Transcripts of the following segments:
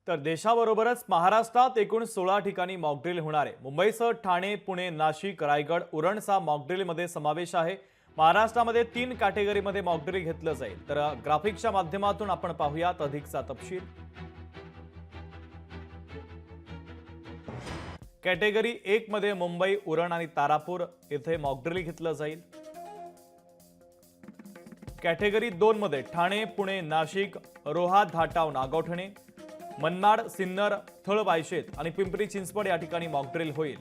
तर देशाबरोबरच महाराष्ट्रात एकूण 16 ठिकाणी मॉकड्रिल होणार आहे। मुंबईसह ठाणे, पुणे, नाशिक, रायगड, उरणचा मॉकड्रिलमध्ये समावेश आहे। महाराष्ट्रामध्ये 3 कॅटेगरीमध्ये मॉकड्रिल घेतलं जाईल। तर ग्राफिक्सच्या माध्यमातून आपण पाहूयात अधिकचा तपशील। कॅटेगरी 1 मध्ये मुंबई, उरण आणि तारापूर येथे मॉकड्रिल घेतलं जाईल। कॅटेगरी 2 मध्ये ठाणे, पुणे, नाशिक, रोहा, धाटाव, नागोठणे, मनमाड, सिन्नर, थळबायशेत आणि पिंपरी चिंचवड या ठिकाणी मॉकड्रिल होईल।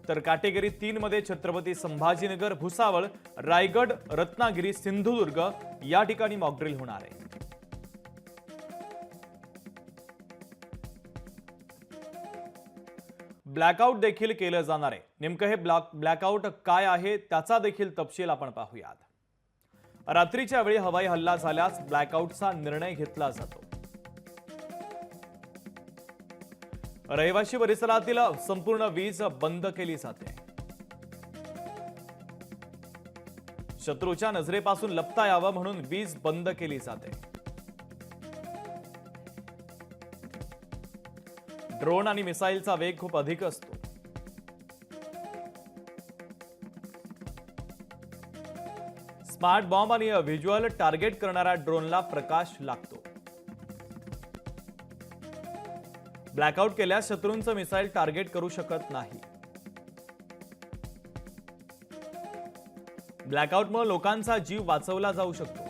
तर कॅटेगरी 3 मध्ये छत्रपती संभाजीनगर, भुसावळ, रायगड, रत्नागिरी, सिंधुदुर्ग या ठिकाणी मॉकड्रिल होणार आहे। ब्लॅकआउट देखील केलं जाणार आहे। नेमकं हे ब्लॅकआउट काय आहे त्याचा देखील तपशील आपण पाहूयात। रात्रीच्या वेळी हवाई हल्ला झाल्यास ब्लॅकआउटचा निर्णय घेतला जातो। रहिवासी परिसरातील संपूर्ण वीज बंद केली जाते। शत्रूच्या नजरेपासून लपता यावं म्हणून वीज बंद केली जाते। ड्रोन आणि मिसाईलचा वेग खूप अधिक असतो। स्मार्ट बॉम्ब आणि व्हिज्युअल टार्गेट करणाऱ्या ड्रोनला प्रकाश लागतो। ब्लॅकआउट केल्यास शत्रूंचं मिसाईल टार्गेट करू शकत नाही। ब्लॅकआउटमुळे लोकांचा जीव वाचवला जाऊ शकतो।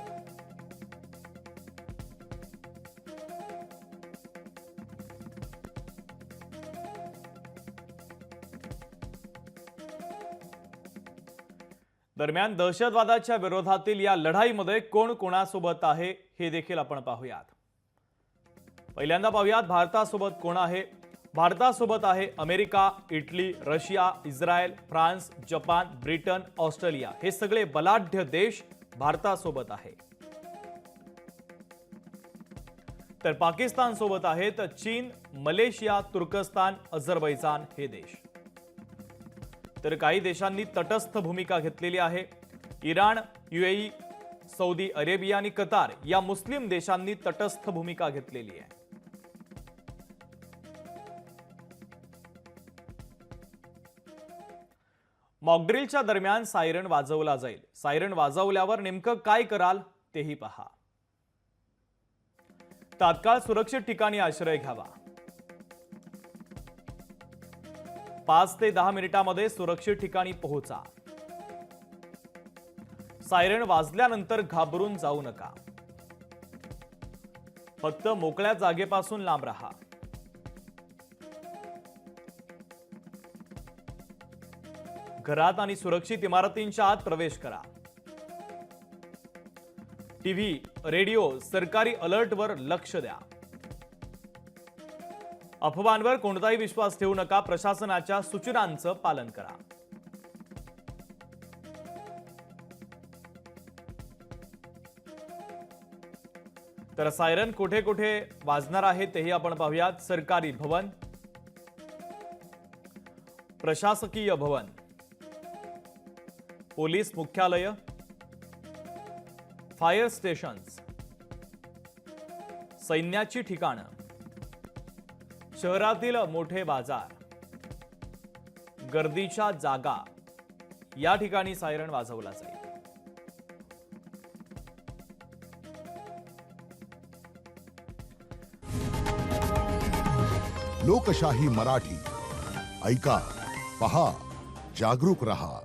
दरम्यान दहशतवादाच्या विरोधातील या लढाईमध्ये कोण कोणासोबत आहे हे देखील आपण पाहूयात। पहिल्यांदा पाहूयात भारतासोबत कोण आहे। भारतासोबत आहे America, Italy, Russia, Israel, France, Japan, Britain, Australia हे सगळे बलाढ्य देश भारतासोबत आहे। तर पाकिस्तान सोबत आहेत चीन, मलेशिया, तुर्कस्तान, अझरबैजान हे देश। तर काही देशांनी तटस्थ भूमिका घेतलेली आहे। इराण, यूएई, सौदी अरेबिया आणि कतार या मुस्लिम देशांनी तटस्थ भूमिका घेतलेली आहे। मॉकड्रिलच्या दरम्यान सायरन वाजवला जाईल। सायरन वाजवल्यावर नेमकं काय कराल तेही पहा। तात्काळ सुरक्षित ठिकाणी आश्रय घ्यावा। 5 ते 10 मिनिटांमध्ये सुरक्षित ठिकाणी पोहोचा। सायरन वाजल्यानंतर घाबरून जाऊ नका। फक्त मोकळ्या जागेपासून लांब राहा। घरात आणि सुरक्षित इमारतींच्या आत प्रवेश करा। टीव्ही, रेडिओ, सरकारी अलर्टवर लक्ष द्या। अफवांवर कोणताही विश्वास ठेवू नका। प्रशासनाच्या सूचनांचं पालन करा। तर सायरन कुठे कुठे वाजणार आहे तेही आपण पाहूयात। सरकारी भवन, प्रशासकीय भवन, पोलीस मुख्यालय, फायर स्टेशन्स, सैन्याची ठिकाणं, शहरातील मोठे बाजार, गर्दीच्या जागा या ठिकाणी सायरन वाजवला जाईल। लोकशाही मराठी ऐका, पहा, जागरूक रहा।